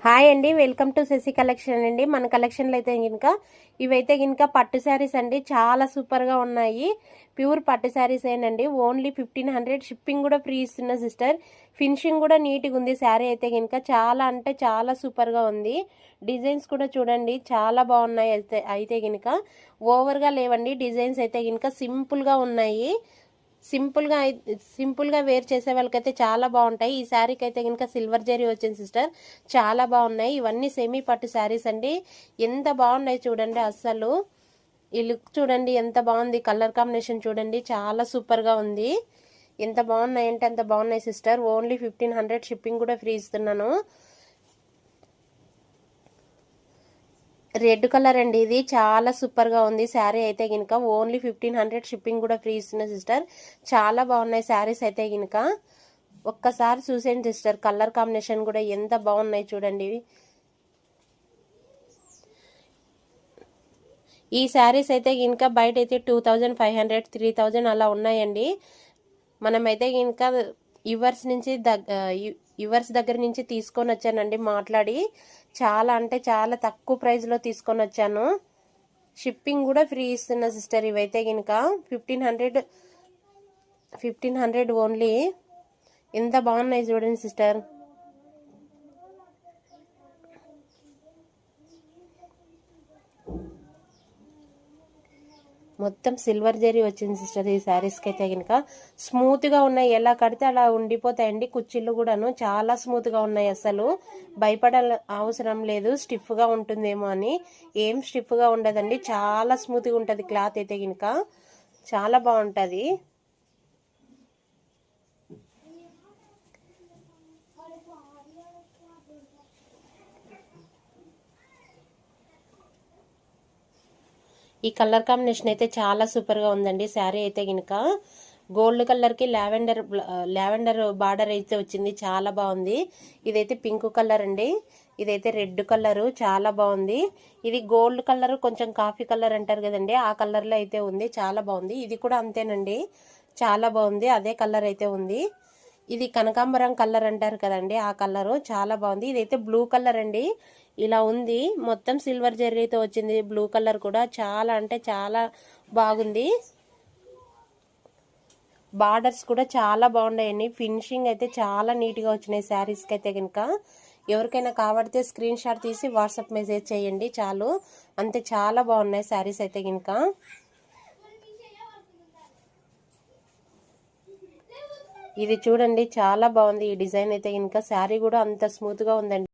Hi అండి, welcome to Shashi collection అండి. మన కలెక్షన్లో అయితే ఇవైతే పట్టు శారీస్ అండి. చాలా సూపర్గా ఉన్నాయి. ప్యూర్ పట్టు శారీస్ ఏనండి. ఓన్లీ 1500. షిప్పింగ్ కూడా ఫ్రీ ఇస్తున్న సిస్టర్. ఫినిషింగ్ కూడా నీట్గా ఉంది. శారీ అయితే చాలా అంటే చాలా సూపర్గా ఉంది. డిజైన్స్ కూడా చూడండి చాలా బాగున్నాయి. అయితే ఓవర్గా లేవండి. డిజైన్స్ అయితే సింపుల్గా ఉన్నాయి. సింపుల్గా వేర్ చేసే వాళ్ళకైతే చాలా బాగుంటాయి. ఈ శారీకి అయితే సిల్వర్ జరీ వచ్చింది సిస్టర్. చాలా బాగున్నాయి. ఇవన్నీ సెమీ పట్టు శారీస్ అండి. ఎంత బాగున్నాయి చూడండి. అస్సలు ఈ లుక్ చూడండి ఎంత బాగుంది. కలర్ కాంబినేషన్ చూడండి చాలా సూపర్గా ఉంది. ఎంత బాగున్నాయి అంటే అంత బాగున్నాయి సిస్టర్. ఓన్లీ 1500. షిప్పింగ్ కూడా ఫ్రీ ఇస్తున్నాను. రెడ్ కలర్ అండి. ఇది చాలా సూపర్గా ఉంది. శారీ అయితే ఓన్లీ 1500. షిప్పింగ్ కూడా ఫ్రీ ఇస్తున్న సిస్టర్. చాలా బాగున్నాయి శారీస్ అయితే ఒక్కసారి చూసేయండి సిస్టర్. కలర్ కాంబినేషన్ కూడా ఎంత బాగున్నాయి చూడండి. ఈ శారీస్ అయితే బయట అయితే 2500, 3000 అలా ఉన్నాయండి. మనమైతే యువర్స్ దగ్గర నుంచి తీసుకొని వచ్చానండి మాట్లాడి. చాలా అంటే చాలా తక్కువ ప్రైస్లో తీసుకొని వచ్చాను. షిప్పింగ్ కూడా ఫ్రీ ఇస్తున్న సిస్టర్. ఇవైతే 1500 ఓన్లీ. ఎంత బాగున్నాయి చూడండి సిస్టర్. మొత్తం సిల్వర్ జరీ వచ్చింది సిస్టర్. ఈ శారీస్కి అయితే స్మూత్గా ఉన్నాయి. ఎలా కడితే అలా ఉండిపోతాయండి. కుచ్చిళ్ళు కూడాను చాలా స్మూత్గా ఉన్నాయి. అసలు భయపడాల అవసరం లేదు స్టిఫ్గా ఉంటుందేమో అని. ఏం స్టిఫ్గా ఉండదండి. చాలా స్మూత్గా ఉంటుంది క్లాత్ అయితే చాలా బాగుంటుంది. ఈ కలర్ కాంబినేషన్ అయితే చాలా సూపర్గా ఉందండి. శారీ అయితే గోల్డ్ కలర్కి లావెండర్ బార్డర్ అయితే వచ్చింది. చాలా బాగుంది. ఇదైతే పింక్ కలర్ అండి. ఇదైతే రెడ్ కలరు. చాలా బాగుంది. ఇది గోల్డ్ కలర్, కొంచెం కాఫీ కలర్ అంటారు కదండి, ఆ కలర్లో అయితే ఉంది. చాలా బాగుంది. ఇది కూడా అంతేనండి. చాలా బాగుంది. అదే కలర్ అయితే ఉంది. ఇది కనకాంబరం కలర్ అంటారు కదండి, ఆ కలరు. చాలా బాగుంది. ఇదైతే బ్లూ కలర్ అండి. ఇలా ఉంది. మొత్తం సిల్వర్ జరీతో వచ్చింది. బ్లూ కలర్ కూడా చాలా అంటే చాలా బాగుంది. బార్డర్స్ కూడా చాలా బాగున్నాయండి. ఫినిషింగ్ అయితే చాలా నీట్గా వచ్చినాయి శారీస్కి అయితే ఎవరికైనా కావాడితే స్క్రీన్ షాట్ తీసి వాట్సాప్ మెసేజ్ చేయండి చాలు. అంతే చాలా బాగున్నాయి శారీస్ అయితే ఇది చూడండి చాలా బాగుంది. ఈ డిజైన్ అయితే శారీ కూడా అంత స్మూత్గా ఉందండి.